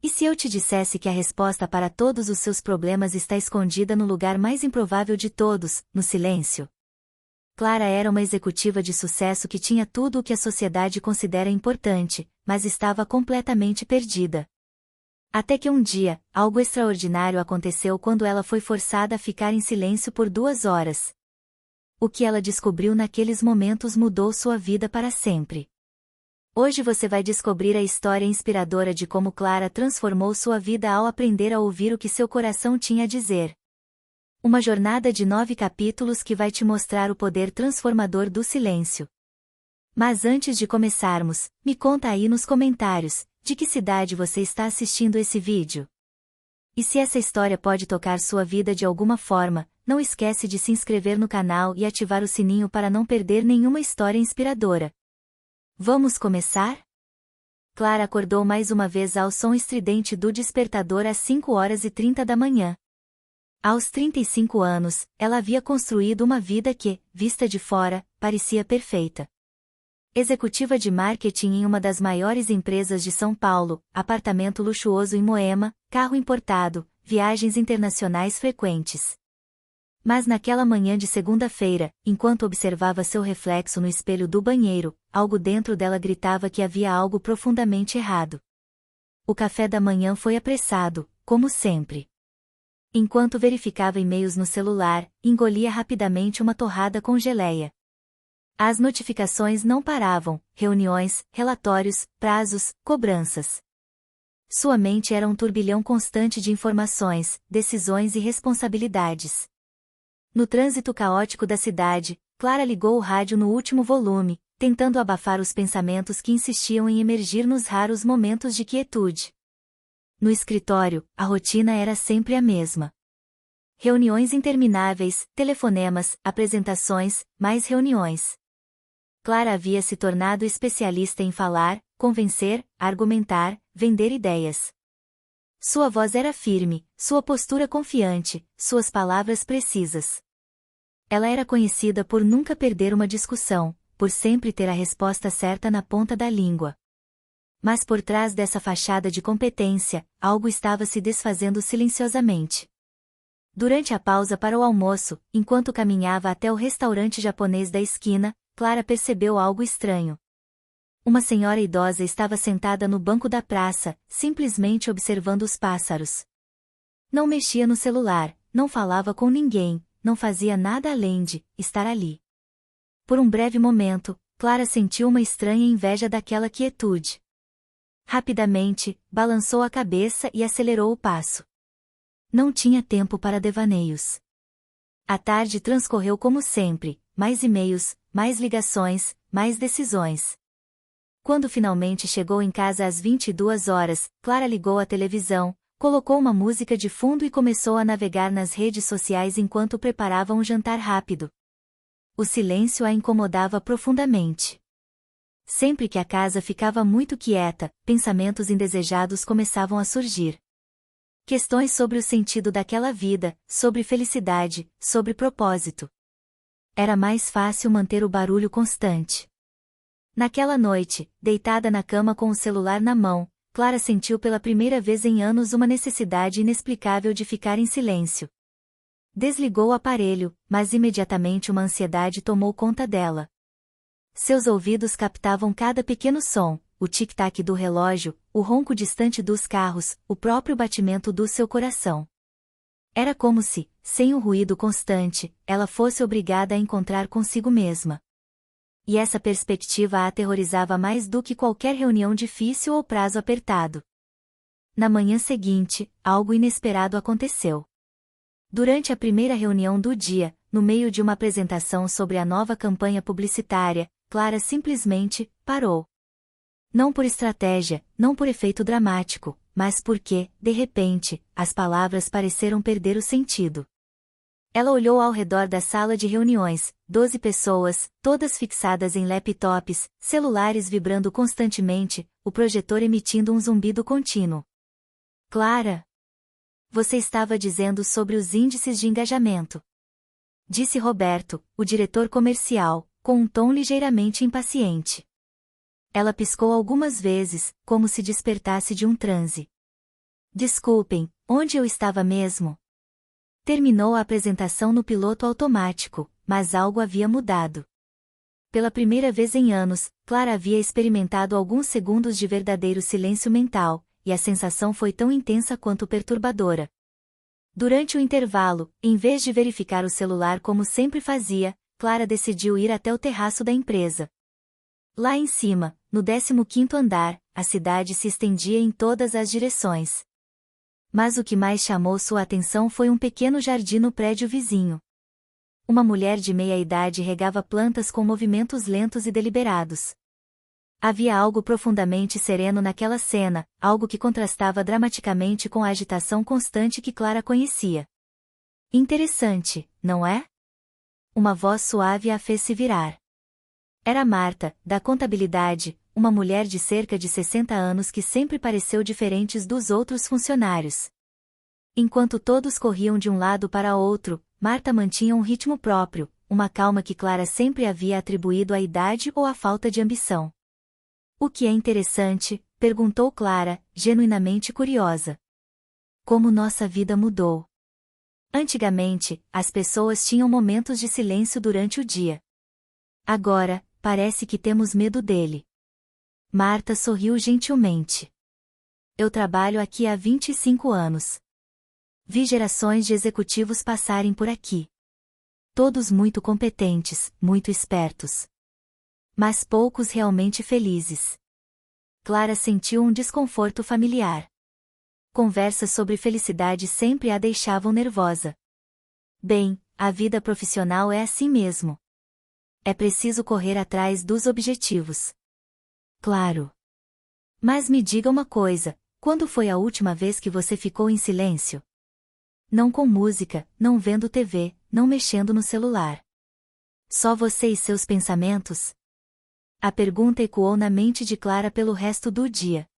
E se eu te dissesse que a resposta para todos os seus problemas está escondida no lugar mais improvável de todos, no silêncio? Clara era uma executiva de sucesso que tinha tudo o que a sociedade considera importante, mas estava completamente perdida. Até que um dia, algo extraordinário aconteceu quando ela foi forçada a ficar em silêncio por 2 horas. O que ela descobriu naqueles momentos mudou sua vida para sempre. Hoje você vai descobrir a história inspiradora de como Clara transformou sua vida ao aprender a ouvir o que seu coração tinha a dizer. Uma jornada de 9 capítulos que vai te mostrar o poder transformador do silêncio. Mas antes de começarmos, me conta aí nos comentários, de que cidade você está assistindo esse vídeo. E se essa história pode tocar sua vida de alguma forma, não esquece de se inscrever no canal e ativar o sininho para não perder nenhuma história inspiradora. Vamos começar? Clara acordou mais uma vez ao som estridente do despertador às 5h30 da manhã. Aos 35 anos, ela havia construído uma vida que, vista de fora, parecia perfeita. Executiva de marketing em uma das maiores empresas de São Paulo, apartamento luxuoso em Moema, carro importado, viagens internacionais frequentes. Mas naquela manhã de segunda-feira, enquanto observava seu reflexo no espelho do banheiro, algo dentro dela gritava que havia algo profundamente errado. O café da manhã foi apressado, como sempre. Enquanto verificava e-mails no celular, engolia rapidamente uma torrada com geleia. As notificações não paravam, reuniões, relatórios, prazos, cobranças. Sua mente era um turbilhão constante de informações, decisões e responsabilidades. No trânsito caótico da cidade, Clara ligou o rádio no último volume, tentando abafar os pensamentos que insistiam em emergir nos raros momentos de quietude. No escritório, a rotina era sempre a mesma. Reuniões intermináveis, telefonemas, apresentações, mais reuniões. Clara havia se tornado especialista em falar, convencer, argumentar, vender ideias. Sua voz era firme, sua postura confiante, suas palavras precisas. Ela era conhecida por nunca perder uma discussão, por sempre ter a resposta certa na ponta da língua. Mas por trás dessa fachada de competência, algo estava se desfazendo silenciosamente. Durante a pausa para o almoço, enquanto caminhava até o restaurante japonês da esquina, Clara percebeu algo estranho. Uma senhora idosa estava sentada no banco da praça, simplesmente observando os pássaros. Não mexia no celular, não falava com ninguém, não fazia nada além de estar ali. Por um breve momento, Clara sentiu uma estranha inveja daquela quietude. Rapidamente, balançou a cabeça e acelerou o passo. Não tinha tempo para devaneios. A tarde transcorreu como sempre, mais e-mails, mais ligações, mais decisões. Quando finalmente chegou em casa às 22h, Clara ligou a televisão, colocou uma música de fundo e começou a navegar nas redes sociais enquanto preparava um jantar rápido. O silêncio a incomodava profundamente. Sempre que a casa ficava muito quieta, pensamentos indesejados começavam a surgir. Questões sobre o sentido daquela vida, sobre felicidade, sobre propósito. Era mais fácil manter o barulho constante. Naquela noite, deitada na cama com o celular na mão, Clara sentiu pela primeira vez em anos uma necessidade inexplicável de ficar em silêncio. Desligou o aparelho, mas imediatamente uma ansiedade tomou conta dela. Seus ouvidos captavam cada pequeno som, o tic-tac do relógio, o ronco distante dos carros, o próprio batimento do seu coração. Era como se, sem o ruído constante, ela fosse obrigada a encontrar consigo mesma. E essa perspectiva a aterrorizava mais do que qualquer reunião difícil ou prazo apertado. Na manhã seguinte, algo inesperado aconteceu. Durante a primeira reunião do dia, no meio de uma apresentação sobre a nova campanha publicitária, Clara simplesmente parou. Não por estratégia, não por efeito dramático, mas porque, de repente, as palavras pareceram perder o sentido. Ela olhou ao redor da sala de reuniões, 12 pessoas, todas fixadas em laptops, celulares vibrando constantemente, o projetor emitindo um zumbido contínuo. Clara! Você estava dizendo sobre os índices de engajamento. Disse Roberto, o diretor comercial, com um tom ligeiramente impaciente. Ela piscou algumas vezes, como se despertasse de um transe. Desculpem, onde eu estava mesmo? Terminou a apresentação no piloto automático, mas algo havia mudado. Pela primeira vez em anos, Clara havia experimentado alguns segundos de verdadeiro silêncio mental, e a sensação foi tão intensa quanto perturbadora. Durante o intervalo, em vez de verificar o celular como sempre fazia, Clara decidiu ir até o terraço da empresa. Lá em cima, no 15º andar, a cidade se estendia em todas as direções. Mas o que mais chamou sua atenção foi um pequeno jardim no prédio vizinho. Uma mulher de meia-idade regava plantas com movimentos lentos e deliberados. Havia algo profundamente sereno naquela cena, algo que contrastava dramaticamente com a agitação constante que Clara conhecia. Interessante, não é? Uma voz suave a fez se virar. Era Marta, da contabilidade, uma mulher de cerca de 60 anos que sempre pareceu diferente dos outros funcionários. Enquanto todos corriam de um lado para outro, Marta mantinha um ritmo próprio, uma calma que Clara sempre havia atribuído à idade ou à falta de ambição. O que é interessante? Perguntou Clara, genuinamente curiosa. Como nossa vida mudou. Antigamente, as pessoas tinham momentos de silêncio durante o dia. Agora, parece que temos medo dele. Marta sorriu gentilmente. Eu trabalho aqui há 25 anos. Vi gerações de executivos passarem por aqui. Todos muito competentes, muito espertos. Mas poucos realmente felizes. Clara sentiu um desconforto familiar. Conversas sobre felicidade sempre a deixavam nervosa. Bem, a vida profissional é assim mesmo. É preciso correr atrás dos objetivos. Claro. Mas me diga uma coisa, quando foi a última vez que você ficou em silêncio? Não com música, não vendo TV, não mexendo no celular. Só você e seus pensamentos? A pergunta ecoou na mente de Clara pelo resto do dia.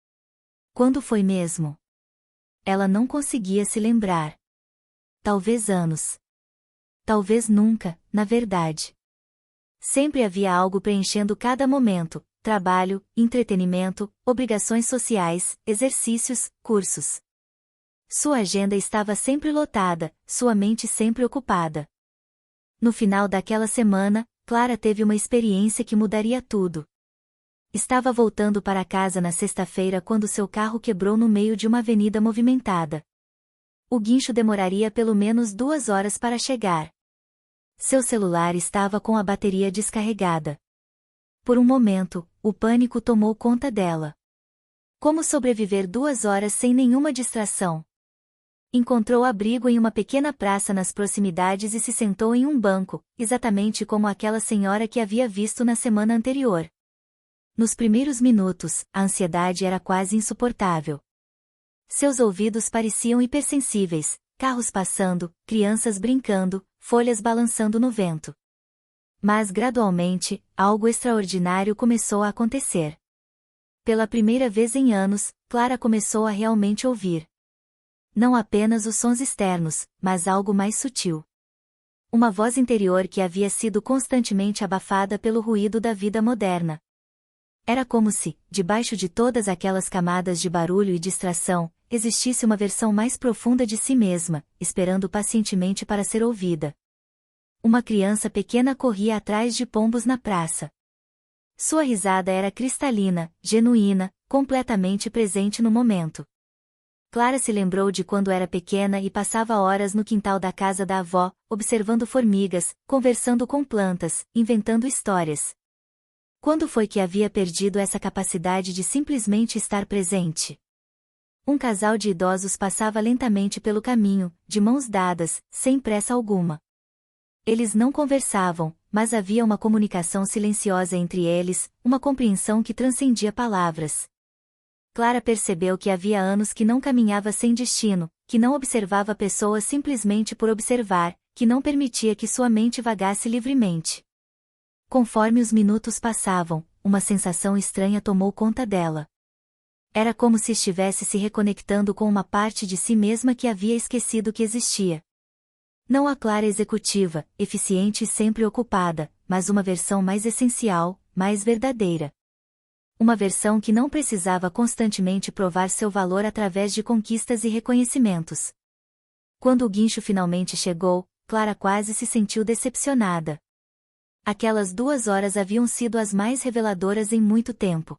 Quando foi mesmo? Ela não conseguia se lembrar. Talvez anos. Talvez nunca, na verdade. Sempre havia algo preenchendo cada momento: trabalho, entretenimento, obrigações sociais, exercícios, cursos. Sua agenda estava sempre lotada, sua mente sempre ocupada. No final daquela semana, Clara teve uma experiência que mudaria tudo. Estava voltando para casa na sexta-feira quando seu carro quebrou no meio de uma avenida movimentada. O guincho demoraria pelo menos 2 horas para chegar. Seu celular estava com a bateria descarregada. Por um momento, o pânico tomou conta dela. Como sobreviver 2 horas sem nenhuma distração? Encontrou abrigo em uma pequena praça nas proximidades e se sentou em um banco, exatamente como aquela senhora que havia visto na semana anterior. Nos primeiros minutos, a ansiedade era quase insuportável. Seus ouvidos pareciam hipersensíveis, carros passando, crianças brincando, folhas balançando no vento. Mas gradualmente, algo extraordinário começou a acontecer. Pela primeira vez em anos, Clara começou a realmente ouvir. Não apenas os sons externos, mas algo mais sutil. Uma voz interior que havia sido constantemente abafada pelo ruído da vida moderna. Era como se, debaixo de todas aquelas camadas de barulho e distração, existisse uma versão mais profunda de si mesma, esperando pacientemente para ser ouvida. Uma criança pequena corria atrás de pombos na praça. Sua risada era cristalina, genuína, completamente presente no momento. Clara se lembrou de quando era pequena e passava horas no quintal da casa da avó, observando formigas, conversando com plantas, inventando histórias. Quando foi que havia perdido essa capacidade de simplesmente estar presente? Um casal de idosos passava lentamente pelo caminho, de mãos dadas, sem pressa alguma. Eles não conversavam, mas havia uma comunicação silenciosa entre eles, uma compreensão que transcendia palavras. Clara percebeu que havia anos que não caminhava sem destino, que não observava pessoas simplesmente por observar, que não permitia que sua mente vagasse livremente. Conforme os minutos passavam, uma sensação estranha tomou conta dela. Era como se estivesse se reconectando com uma parte de si mesma que havia esquecido que existia. Não a Clara executiva, eficiente e sempre ocupada, mas uma versão mais essencial, mais verdadeira. Uma versão que não precisava constantemente provar seu valor através de conquistas e reconhecimentos. Quando o guincho finalmente chegou, Clara quase se sentiu decepcionada. Aquelas 2 horas haviam sido as mais reveladoras em muito tempo.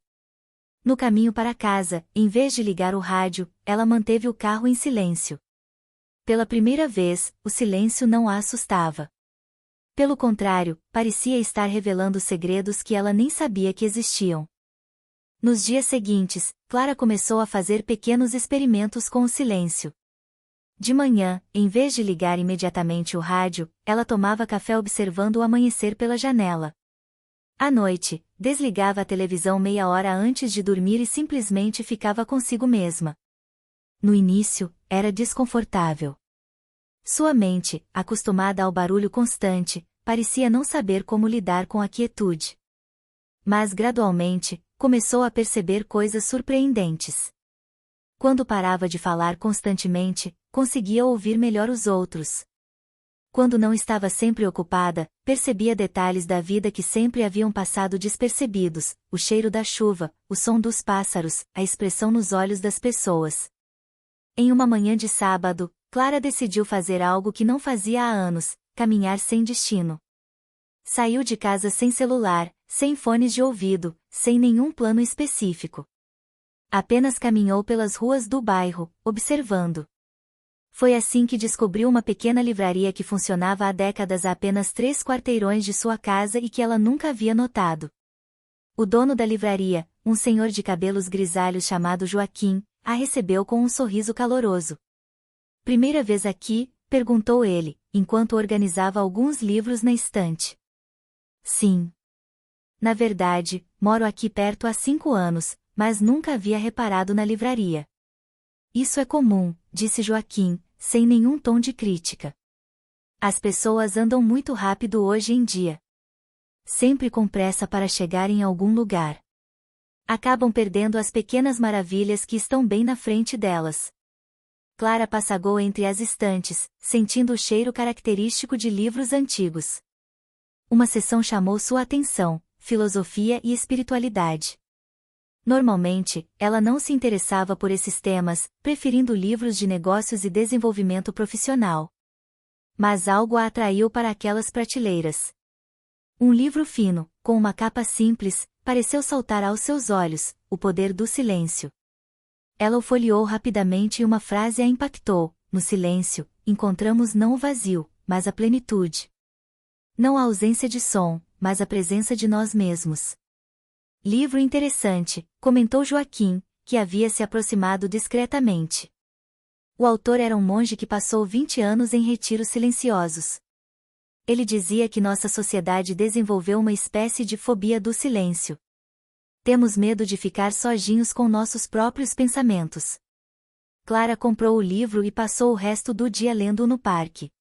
No caminho para casa, em vez de ligar o rádio, ela manteve o carro em silêncio. Pela primeira vez, o silêncio não a assustava. Pelo contrário, parecia estar revelando segredos que ela nem sabia que existiam. Nos dias seguintes, Clara começou a fazer pequenos experimentos com o silêncio. De manhã, em vez de ligar imediatamente o rádio, ela tomava café observando o amanhecer pela janela. À noite, desligava a televisão meia hora antes de dormir e simplesmente ficava consigo mesma. No início, era desconfortável. Sua mente, acostumada ao barulho constante, parecia não saber como lidar com a quietude. Mas gradualmente, começou a perceber coisas surpreendentes. Quando parava de falar constantemente, conseguia ouvir melhor os outros. Quando não estava sempre ocupada, percebia detalhes da vida que sempre haviam passado despercebidos, o cheiro da chuva, o som dos pássaros, a expressão nos olhos das pessoas. Em uma manhã de sábado, Clara decidiu fazer algo que não fazia há anos, caminhar sem destino. Saiu de casa sem celular, sem fones de ouvido, sem nenhum plano específico. Apenas caminhou pelas ruas do bairro, observando. Foi assim que descobriu uma pequena livraria que funcionava há décadas a apenas 3 quarteirões de sua casa e que ela nunca havia notado. O dono da livraria, um senhor de cabelos grisalhos chamado Joaquim, a recebeu com um sorriso caloroso. "Primeira vez aqui?", perguntou ele, enquanto organizava alguns livros na estante. "Sim. Na verdade, moro aqui perto há 5 anos, mas nunca havia reparado na livraria." "Isso é comum", disse Joaquim, sem nenhum tom de crítica. "As pessoas andam muito rápido hoje em dia. Sempre com pressa para chegar em algum lugar. Acabam perdendo as pequenas maravilhas que estão bem na frente delas." Clara passagou entre as estantes, sentindo o cheiro característico de livros antigos. Uma seção chamou sua atenção: filosofia e espiritualidade. Normalmente, ela não se interessava por esses temas, preferindo livros de negócios e desenvolvimento profissional. Mas algo a atraiu para aquelas prateleiras. Um livro fino, com uma capa simples, pareceu saltar aos seus olhos: O Poder do Silêncio. Ela o folheou rapidamente e uma frase a impactou: "No silêncio, encontramos não o vazio, mas a plenitude. Não a ausência de som, mas a presença de nós mesmos." "Livro interessante", comentou Joaquim, que havia se aproximado discretamente. O autor era um monge que passou 20 anos em retiros silenciosos. Ele dizia que nossa sociedade desenvolveu uma espécie de fobia do silêncio. Temos medo de ficar sozinhos com nossos próprios pensamentos. Clara comprou o livro e passou o resto do dia lendo-o no parque.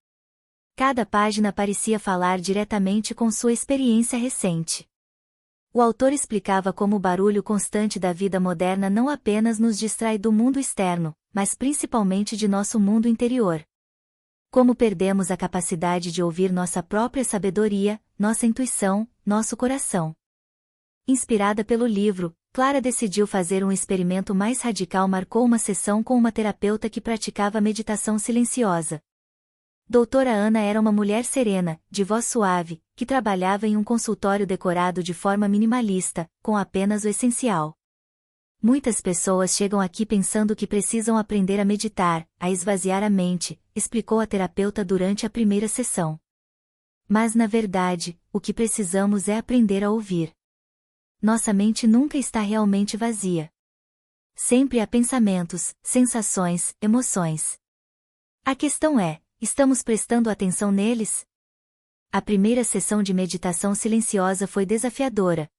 Cada página parecia falar diretamente com sua experiência recente. O autor explicava como o barulho constante da vida moderna não apenas nos distrai do mundo externo, mas principalmente de nosso mundo interior. Como perdemos a capacidade de ouvir nossa própria sabedoria, nossa intuição, nosso coração. Inspirada pelo livro, Clara decidiu fazer um experimento mais radical. Marcou uma sessão com uma terapeuta que praticava meditação silenciosa. Doutora Ana era uma mulher serena, de voz suave, que trabalhava em um consultório decorado de forma minimalista, com apenas o essencial. "Muitas pessoas chegam aqui pensando que precisam aprender a meditar, a esvaziar a mente", explicou a terapeuta durante a primeira sessão. "Mas na verdade, o que precisamos é aprender a ouvir. Nossa mente nunca está realmente vazia. Sempre há pensamentos, sensações, emoções. A questão é: estamos prestando atenção neles?" A primeira sessão de meditação silenciosa foi desafiadora.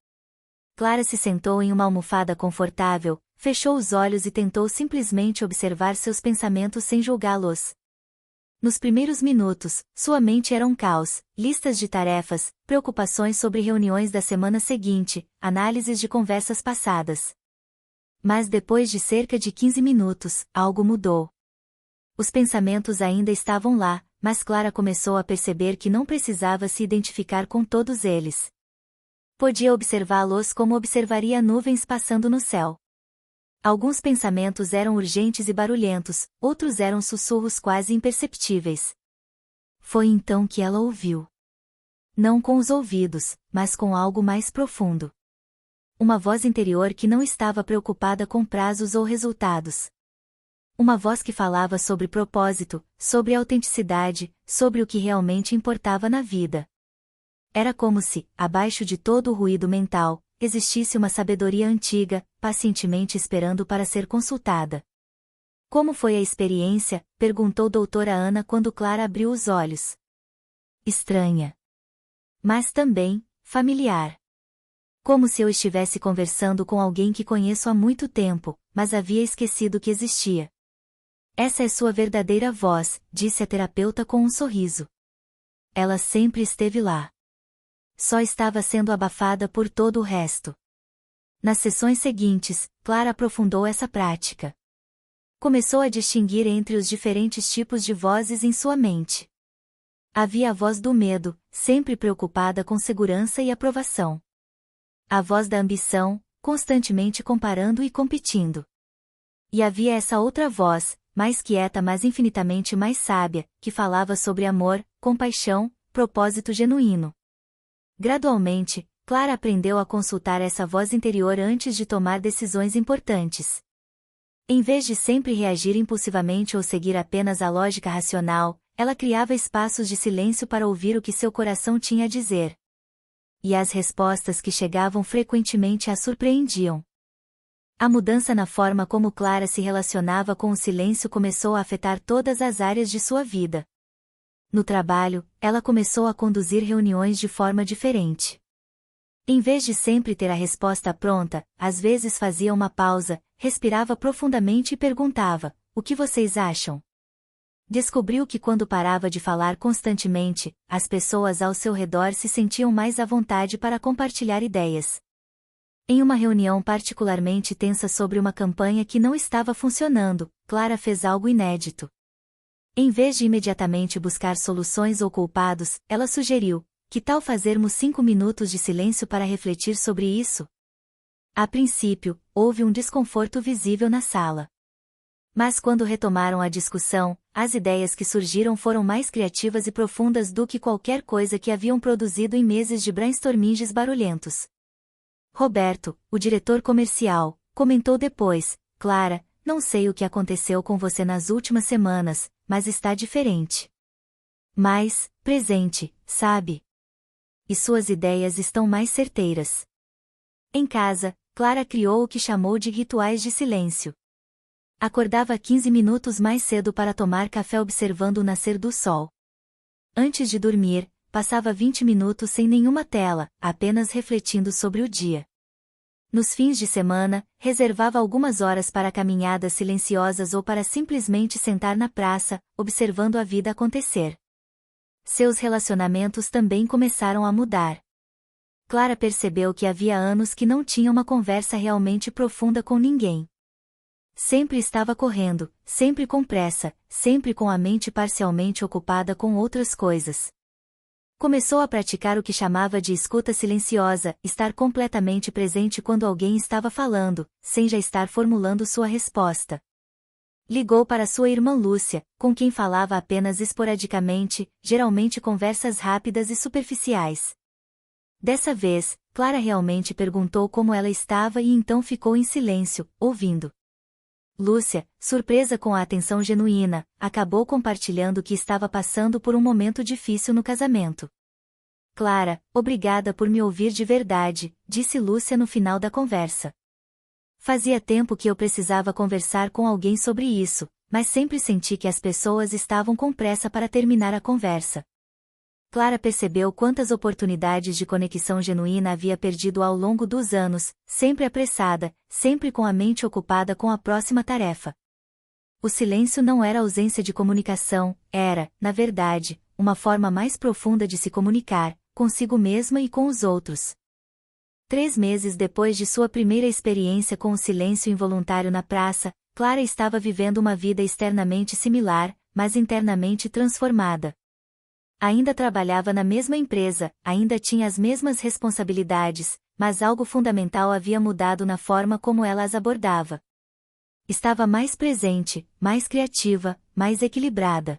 Clara se sentou em uma almofada confortável, fechou os olhos e tentou simplesmente observar seus pensamentos sem julgá-los. Nos primeiros minutos, sua mente era um caos: listas de tarefas, preocupações sobre reuniões da semana seguinte, análises de conversas passadas. Mas depois de cerca de 15 minutos, algo mudou. Os pensamentos ainda estavam lá, mas Clara começou a perceber que não precisava se identificar com todos eles. Podia observá-los como observaria nuvens passando no céu. Alguns pensamentos eram urgentes e barulhentos, outros eram sussurros quase imperceptíveis. Foi então que ela ouviu. Não com os ouvidos, mas com algo mais profundo. Uma voz interior que não estava preocupada com prazos ou resultados. Uma voz que falava sobre propósito, sobre autenticidade, sobre o que realmente importava na vida. Era como se, abaixo de todo o ruído mental, existisse uma sabedoria antiga, pacientemente esperando para ser consultada. Como foi a experiência? Perguntou doutora Ana quando Clara abriu os olhos. Estranha. Mas também, familiar. Como se eu estivesse conversando com alguém que conheço há muito tempo, mas havia esquecido que existia. Essa é sua verdadeira voz, disse a terapeuta com um sorriso. Ela sempre esteve lá. Só estava sendo abafada por todo o resto. Nas sessões seguintes, Clara aprofundou essa prática. Começou a distinguir entre os diferentes tipos de vozes em sua mente. Havia a voz do medo, sempre preocupada com segurança e aprovação. A voz da ambição, constantemente comparando e competindo. E havia essa outra voz, mais quieta mas infinitamente mais sábia, que falava sobre amor, compaixão, propósito genuíno. Gradualmente, Clara aprendeu a consultar essa voz interior antes de tomar decisões importantes. Em vez de sempre reagir impulsivamente ou seguir apenas a lógica racional, ela criava espaços de silêncio para ouvir o que seu coração tinha a dizer. E as respostas que chegavam frequentemente a surpreendiam. A mudança na forma como Clara se relacionava com o silêncio começou a afetar todas as áreas de sua vida. No trabalho, ela começou a conduzir reuniões de forma diferente. Em vez de sempre ter a resposta pronta, às vezes fazia uma pausa, respirava profundamente e perguntava: "O que vocês acham?" Descobriu que quando parava de falar constantemente, as pessoas ao seu redor se sentiam mais à vontade para compartilhar ideias. Em uma reunião particularmente tensa sobre uma campanha que não estava funcionando, Clara fez algo inédito. Em vez de imediatamente buscar soluções ou culpados, ela sugeriu: "Que tal fazermos 5 minutos de silêncio para refletir sobre isso?" A princípio, houve um desconforto visível na sala. Mas quando retomaram a discussão, as ideias que surgiram foram mais criativas e profundas do que qualquer coisa que haviam produzido em meses de brainstormings barulhentos. Roberto, o diretor comercial, comentou depois: "Clara, não sei o que aconteceu com você nas últimas semanas, mas está diferente. Mais presente, sabe? E suas ideias estão mais certeiras." Em casa, Clara criou o que chamou de rituais de silêncio. Acordava 15 minutos mais cedo para tomar café observando o nascer do sol. Antes de dormir, passava 20 minutos sem nenhuma tela, apenas refletindo sobre o dia. Nos fins de semana, reservava algumas horas para caminhadas silenciosas ou para simplesmente sentar na praça, observando a vida acontecer. Seus relacionamentos também começaram a mudar. Clara percebeu que havia anos que não tinha uma conversa realmente profunda com ninguém. Sempre estava correndo, sempre com pressa, sempre com a mente parcialmente ocupada com outras coisas. Começou a praticar o que chamava de escuta silenciosa, estar completamente presente quando alguém estava falando, sem já estar formulando sua resposta. Ligou para sua irmã Lúcia, com quem falava apenas esporadicamente, geralmente conversas rápidas e superficiais. Dessa vez, Clara realmente perguntou como ela estava e então ficou em silêncio, ouvindo. Lúcia, surpresa com a atenção genuína, acabou compartilhando que estava passando por um momento difícil no casamento. "Clara, obrigada por me ouvir de verdade", disse Lúcia no final da conversa. "Fazia tempo que eu precisava conversar com alguém sobre isso, mas sempre senti que as pessoas estavam com pressa para terminar a conversa." Clara percebeu quantas oportunidades de conexão genuína havia perdido ao longo dos anos, sempre apressada, sempre com a mente ocupada com a próxima tarefa. O silêncio não era ausência de comunicação, era, na verdade, uma forma mais profunda de se comunicar, consigo mesma e com os outros. 3 meses depois de sua primeira experiência com o silêncio involuntário na praça, Clara estava vivendo uma vida externamente similar, mas internamente transformada. Ainda trabalhava na mesma empresa, ainda tinha as mesmas responsabilidades, mas algo fundamental havia mudado na forma como ela as abordava. Estava mais presente, mais criativa, mais equilibrada.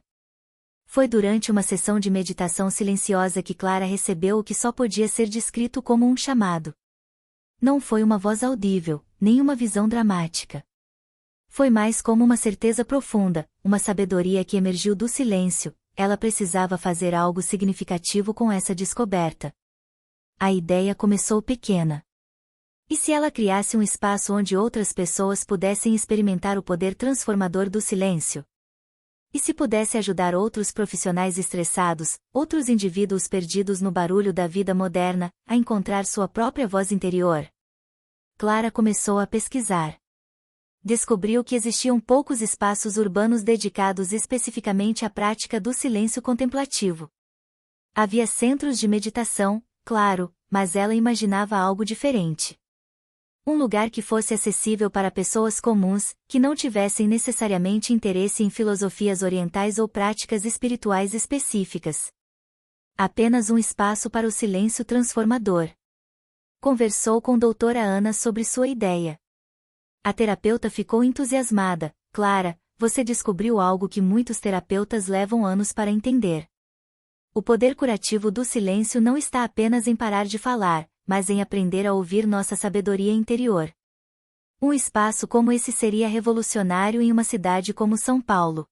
Foi durante uma sessão de meditação silenciosa que Clara recebeu o que só podia ser descrito como um chamado. Não foi uma voz audível, nem uma visão dramática. Foi mais como uma certeza profunda, uma sabedoria que emergiu do silêncio. Ela precisava fazer algo significativo com essa descoberta. A ideia começou pequena. E se ela criasse um espaço onde outras pessoas pudessem experimentar o poder transformador do silêncio? E se pudesse ajudar outros profissionais estressados, outros indivíduos perdidos no barulho da vida moderna, a encontrar sua própria voz interior? Clara começou a pesquisar. Descobriu que existiam poucos espaços urbanos dedicados especificamente à prática do silêncio contemplativo. Havia centros de meditação, claro, mas ela imaginava algo diferente. Um lugar que fosse acessível para pessoas comuns, que não tivessem necessariamente interesse em filosofias orientais ou práticas espirituais específicas. Apenas um espaço para o silêncio transformador. Conversou com doutora Ana sobre sua ideia. A terapeuta ficou entusiasmada. Clara, você descobriu algo que muitos terapeutas levam anos para entender. O poder curativo do silêncio não está apenas em parar de falar, mas em aprender a ouvir nossa sabedoria interior. Um espaço como esse seria revolucionário em uma cidade como São Paulo.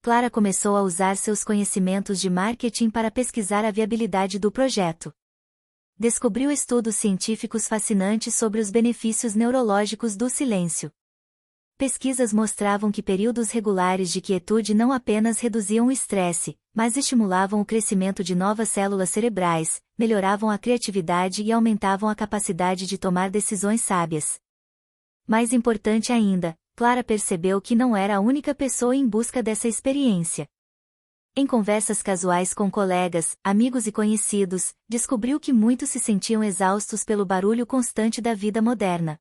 Clara começou a usar seus conhecimentos de marketing para pesquisar a viabilidade do projeto. Descobriu estudos científicos fascinantes sobre os benefícios neurológicos do silêncio. Pesquisas mostravam que períodos regulares de quietude não apenas reduziam o estresse, mas estimulavam o crescimento de novas células cerebrais, melhoravam a criatividade e aumentavam a capacidade de tomar decisões sábias. Mais importante ainda, Clara percebeu que não era a única pessoa em busca dessa experiência. Em conversas casuais com colegas, amigos e conhecidos, descobriu que muitos se sentiam exaustos pelo barulho constante da vida moderna.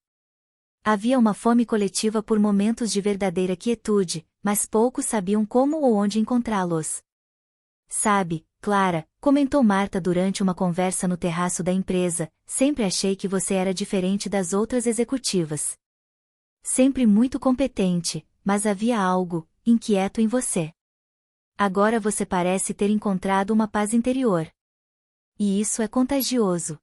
Havia uma fome coletiva por momentos de verdadeira quietude, mas poucos sabiam como ou onde encontrá-los. Sabe, Clara, comentou Marta durante uma conversa no terraço da empresa, sempre achei que você era diferente das outras executivas. Sempre muito competente, mas havia algo inquieto em você. Agora você parece ter encontrado uma paz interior. E isso é contagioso.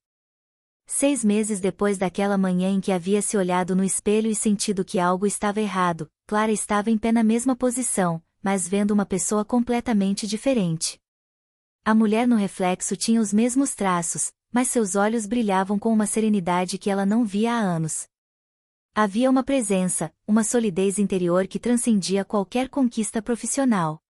6 meses depois daquela manhã em que havia se olhado no espelho e sentido que algo estava errado, Clara estava em pé na mesma posição, mas vendo uma pessoa completamente diferente. A mulher no reflexo tinha os mesmos traços, mas seus olhos brilhavam com uma serenidade que ela não via há anos. Havia uma presença, uma solidez interior que transcendia qualquer conquista profissional.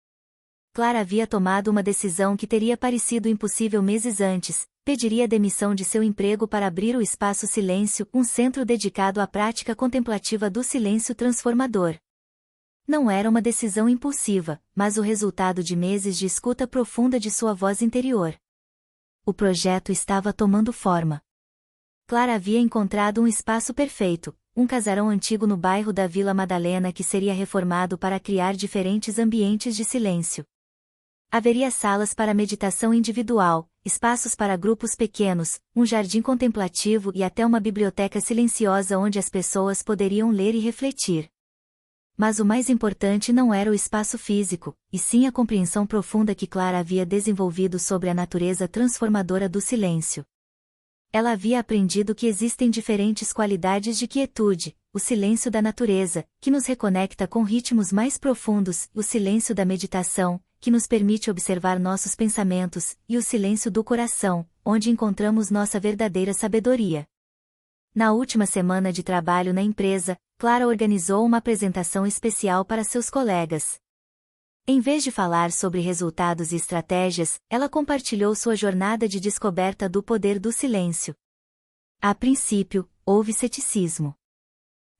Clara havia tomado uma decisão que teria parecido impossível meses antes, pediria demissão de seu emprego para abrir o Espaço Silêncio, um centro dedicado à prática contemplativa do silêncio transformador. Não era uma decisão impulsiva, mas o resultado de meses de escuta profunda de sua voz interior. O projeto estava tomando forma. Clara havia encontrado um espaço perfeito, um casarão antigo no bairro da Vila Madalena que seria reformado para criar diferentes ambientes de silêncio. Haveria salas para meditação individual, espaços para grupos pequenos, um jardim contemplativo e até uma biblioteca silenciosa onde as pessoas poderiam ler e refletir. Mas o mais importante não era o espaço físico, e sim a compreensão profunda que Clara havia desenvolvido sobre a natureza transformadora do silêncio. Ela havia aprendido que existem diferentes qualidades de quietude, o silêncio da natureza, que nos reconecta com ritmos mais profundos, o silêncio da meditação, que nos permite observar nossos pensamentos, e o silêncio do coração, onde encontramos nossa verdadeira sabedoria. Na última semana de trabalho na empresa, Clara organizou uma apresentação especial para seus colegas. Em vez de falar sobre resultados e estratégias, ela compartilhou sua jornada de descoberta do poder do silêncio. A princípio, houve ceticismo.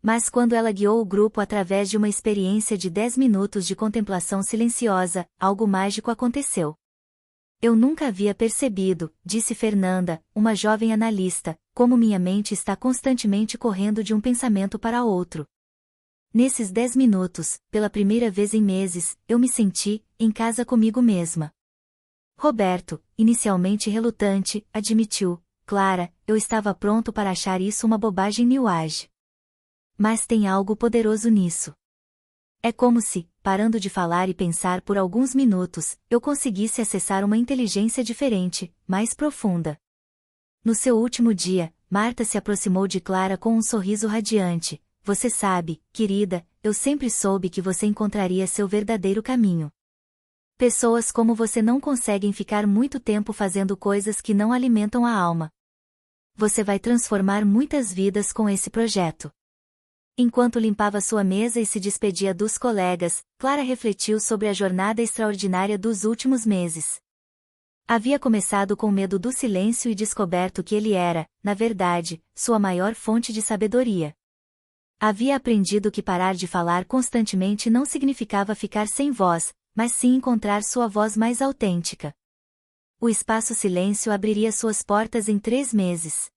Mas quando ela guiou o grupo através de uma experiência de 10 minutos de contemplação silenciosa, algo mágico aconteceu. Eu nunca havia percebido, disse Fernanda, uma jovem analista, como minha mente está constantemente correndo de um pensamento para outro. Nesses 10 minutos, pela primeira vez em meses, eu me senti em casa comigo mesma. Roberto, inicialmente relutante, admitiu: Clara, eu estava pronto para achar isso uma bobagem new age. Mas tem algo poderoso nisso. É como se, parando de falar e pensar por alguns minutos, eu conseguisse acessar uma inteligência diferente, mais profunda. No seu último dia, Marta se aproximou de Clara com um sorriso radiante. Você sabe, querida, eu sempre soube que você encontraria seu verdadeiro caminho. Pessoas como você não conseguem ficar muito tempo fazendo coisas que não alimentam a alma. Você vai transformar muitas vidas com esse projeto. Enquanto limpava sua mesa e se despedia dos colegas, Clara refletiu sobre a jornada extraordinária dos últimos meses. Havia começado com medo do silêncio e descoberto que ele era, na verdade, sua maior fonte de sabedoria. Havia aprendido que parar de falar constantemente não significava ficar sem voz, mas sim encontrar sua voz mais autêntica. O espaço silêncio abriria suas portas em 3 meses.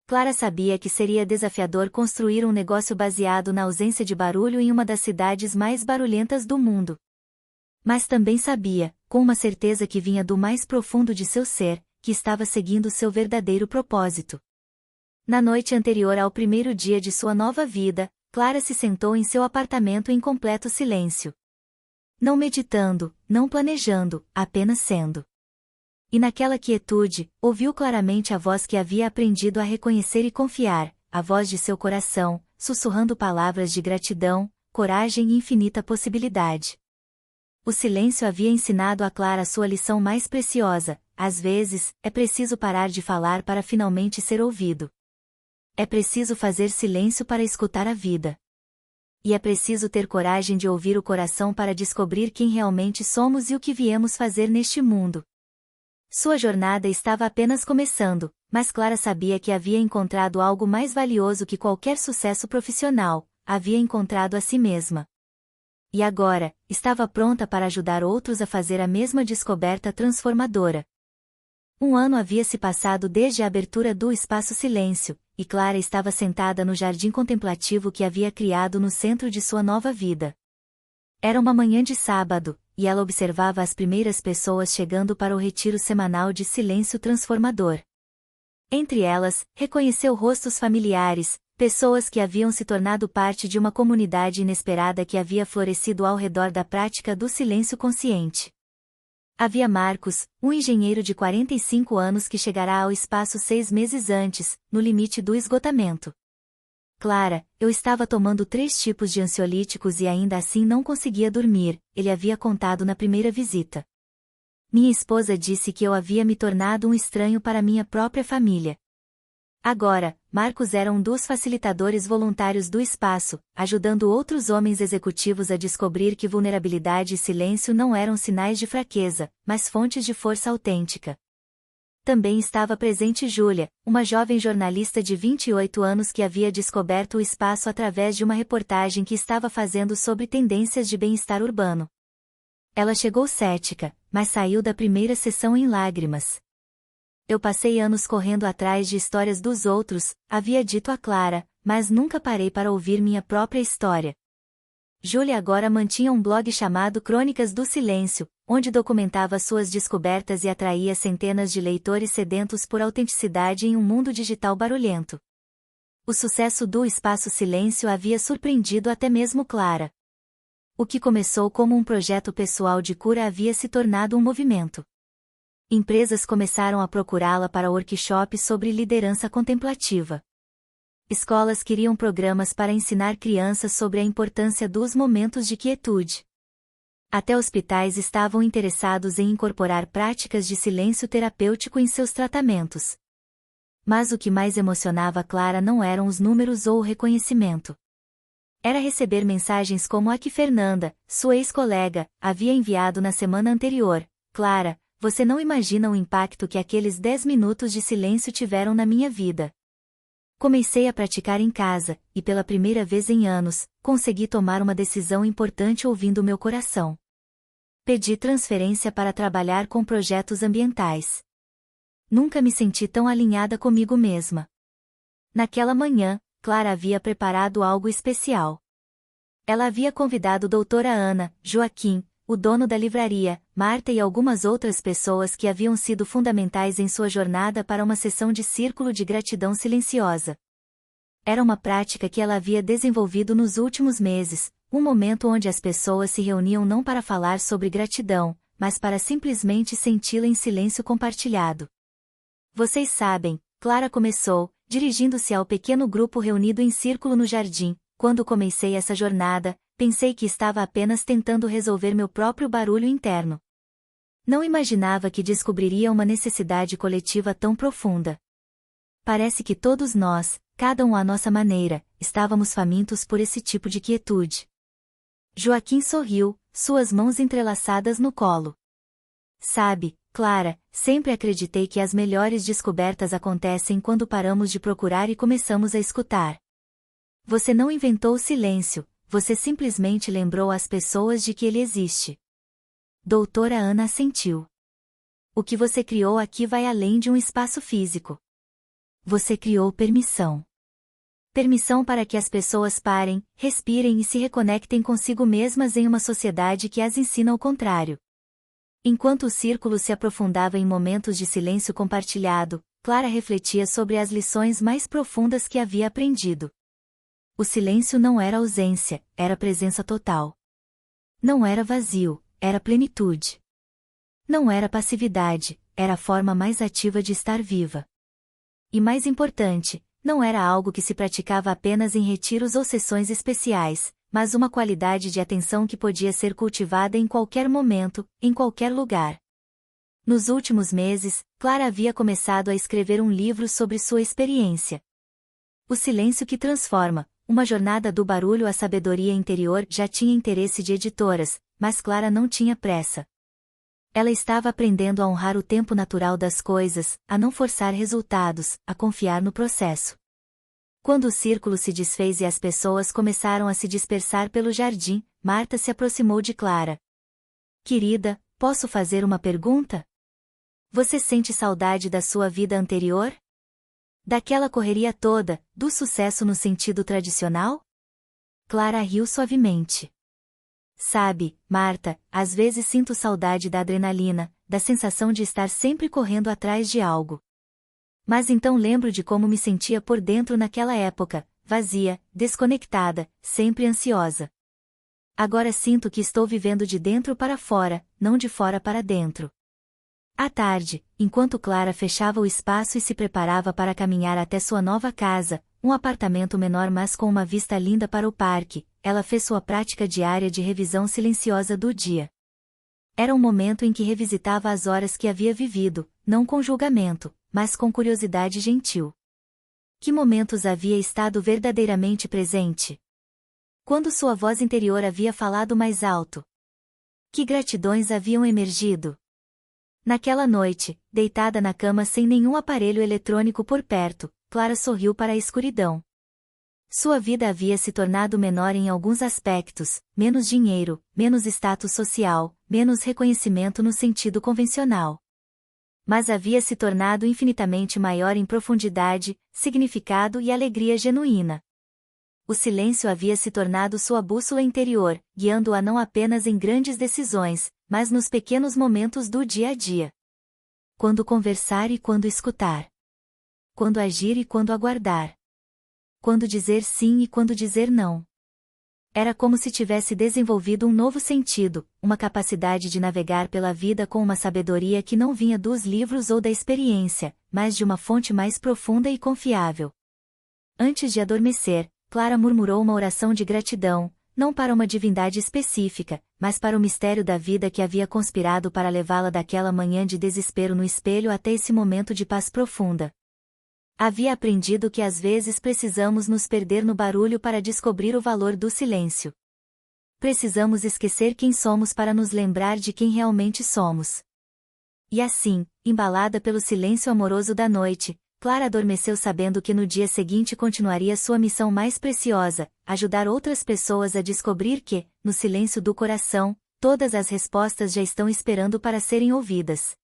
Clara sabia que seria desafiador construir um negócio baseado na ausência de barulho em uma das cidades mais barulhentas do mundo. Mas também sabia, com uma certeza que vinha do mais profundo de seu ser, que estava seguindo seu verdadeiro propósito. Na noite anterior ao primeiro dia de sua nova vida, Clara se sentou em seu apartamento em completo silêncio. Não meditando, não planejando, apenas sendo. E naquela quietude, ouviu claramente a voz que havia aprendido a reconhecer e confiar, a voz de seu coração, sussurrando palavras de gratidão, coragem e infinita possibilidade. O silêncio havia ensinado a Clara sua lição mais preciosa: às vezes, é preciso parar de falar para finalmente ser ouvido. É preciso fazer silêncio para escutar a vida. E é preciso ter coragem de ouvir o coração para descobrir quem realmente somos e o que viemos fazer neste mundo. Sua jornada estava apenas começando, mas Clara sabia que havia encontrado algo mais valioso que qualquer sucesso profissional: havia encontrado a si mesma. E agora, estava pronta para ajudar outros a fazer a mesma descoberta transformadora. 1 ano havia se passado desde a abertura do Espaço Silêncio, e Clara estava sentada no jardim contemplativo que havia criado no centro de sua nova vida. Era uma manhã de sábado, e ela observava as primeiras pessoas chegando para o retiro semanal de silêncio transformador. Entre elas, reconheceu rostos familiares, pessoas que haviam se tornado parte de uma comunidade inesperada que havia florescido ao redor da prática do silêncio consciente. Havia Marcos, um engenheiro de 45 anos que chegará ao espaço 6 meses antes, no limite do esgotamento. Clara, eu estava tomando 3 tipos de ansiolíticos e ainda assim não conseguia dormir, ele havia contado na primeira visita. Minha esposa disse que eu havia me tornado um estranho para minha própria família. Agora, Marcos era um dos facilitadores voluntários do espaço, ajudando outros homens executivos a descobrir que vulnerabilidade e silêncio não eram sinais de fraqueza, mas fontes de força autêntica. Também estava presente Júlia, uma jovem jornalista de 28 anos que havia descoberto o espaço através de uma reportagem que estava fazendo sobre tendências de bem-estar urbano. Ela chegou cética, mas saiu da primeira sessão em lágrimas. Eu passei anos correndo atrás de histórias dos outros, havia dito a Clara, mas nunca parei para ouvir minha própria história. Júlia agora mantinha um blog chamado Crônicas do Silêncio, onde documentava suas descobertas e atraía centenas de leitores sedentos por autenticidade em um mundo digital barulhento. O sucesso do Espaço Silêncio havia surpreendido até mesmo Clara. O que começou como um projeto pessoal de cura havia se tornado um movimento. Empresas começaram a procurá-la para workshops sobre liderança contemplativa. Escolas queriam programas para ensinar crianças sobre a importância dos momentos de quietude. Até hospitais estavam interessados em incorporar práticas de silêncio terapêutico em seus tratamentos. Mas o que mais emocionava Clara não eram os números ou o reconhecimento. Era receber mensagens como a que Fernanda, sua ex-colega, havia enviado na semana anterior: Clara, você não imagina o impacto que aqueles 10 minutos de silêncio tiveram na minha vida. Comecei a praticar em casa, e pela primeira vez em anos, consegui tomar uma decisão importante ouvindo meu coração. Pedi transferência para trabalhar com projetos ambientais. Nunca me senti tão alinhada comigo mesma. Naquela manhã, Clara havia preparado algo especial. Ela havia convidado doutora Ana, Joaquim, o dono da livraria, Marta e algumas outras pessoas que haviam sido fundamentais em sua jornada para uma sessão de círculo de gratidão silenciosa. Era uma prática que ela havia desenvolvido nos últimos meses, um momento onde as pessoas se reuniam não para falar sobre gratidão, mas para simplesmente senti-la em silêncio compartilhado. Vocês sabem, Clara começou, dirigindo-se ao pequeno grupo reunido em círculo no jardim. Quando comecei essa jornada, pensei que estava apenas tentando resolver meu próprio barulho interno. Não imaginava que descobriria uma necessidade coletiva tão profunda. Parece que todos nós, cada um à nossa maneira, estávamos famintos por esse tipo de quietude. Joaquim sorriu, suas mãos entrelaçadas no colo. Sabe, Clara, sempre acreditei que as melhores descobertas acontecem quando paramos de procurar e começamos a escutar. Você não inventou o silêncio, você simplesmente lembrou às pessoas de que ele existe. Doutora Ana assentiu. O que você criou aqui vai além de um espaço físico. Você criou permissão. Permissão para que as pessoas parem, respirem e se reconectem consigo mesmas em uma sociedade que as ensina o contrário. Enquanto o círculo se aprofundava em momentos de silêncio compartilhado, Clara refletia sobre as lições mais profundas que havia aprendido. O silêncio não era ausência, era presença total. Não era vazio, era plenitude. Não era passividade, era a forma mais ativa de estar viva. E mais importante, não era algo que se praticava apenas em retiros ou sessões especiais, mas uma qualidade de atenção que podia ser cultivada em qualquer momento, em qualquer lugar. Nos últimos meses, Clara havia começado a escrever um livro sobre sua experiência. O silêncio que transforma, uma jornada do barulho à sabedoria interior, já tinha interesse de editoras, mas Clara não tinha pressa. Ela estava aprendendo a honrar o tempo natural das coisas, a não forçar resultados, a confiar no processo. Quando o círculo se desfez e as pessoas começaram a se dispersar pelo jardim, Marta se aproximou de Clara. Querida, posso fazer uma pergunta? Você sente saudade da sua vida anterior? Daquela correria toda, do sucesso no sentido tradicional? Clara riu suavemente. Sabe, Marta, às vezes sinto saudade da adrenalina, da sensação de estar sempre correndo atrás de algo. Mas então lembro de como me sentia por dentro naquela época, vazia, desconectada, sempre ansiosa. Agora sinto que estou vivendo de dentro para fora, não de fora para dentro. À tarde, enquanto Clara fechava o espaço e se preparava para caminhar até sua nova casa, um apartamento menor mas com uma vista linda para o parque, ela fez sua prática diária de revisão silenciosa do dia. Era um momento em que revisitava as horas que havia vivido, não com julgamento, mas com curiosidade gentil. Que momentos havia estado verdadeiramente presente? Quando sua voz interior havia falado mais alto? Que gratidões haviam emergido? Naquela noite, deitada na cama sem nenhum aparelho eletrônico por perto, Clara sorriu para a escuridão. Sua vida havia se tornado menor em alguns aspectos, menos dinheiro, menos status social, menos reconhecimento no sentido convencional. Mas havia se tornado infinitamente maior em profundidade, significado e alegria genuína. O silêncio havia se tornado sua bússola interior, guiando-a não apenas em grandes decisões, mas nos pequenos momentos do dia a dia. Quando conversar e quando escutar. Quando agir e quando aguardar. Quando dizer sim e quando dizer não. Era como se tivesse desenvolvido um novo sentido, uma capacidade de navegar pela vida com uma sabedoria que não vinha dos livros ou da experiência, mas de uma fonte mais profunda e confiável. Antes de adormecer, Clara murmurou uma oração de gratidão, não para uma divindade específica, mas para o mistério da vida que havia conspirado para levá-la daquela manhã de desespero no espelho até esse momento de paz profunda. Havia aprendido que às vezes precisamos nos perder no barulho para descobrir o valor do silêncio. Precisamos esquecer quem somos para nos lembrar de quem realmente somos. E assim, embalada pelo silêncio amoroso da noite, Clara adormeceu sabendo que no dia seguinte continuaria sua missão mais preciosa, ajudar outras pessoas a descobrir que, no silêncio do coração, todas as respostas já estão esperando para serem ouvidas.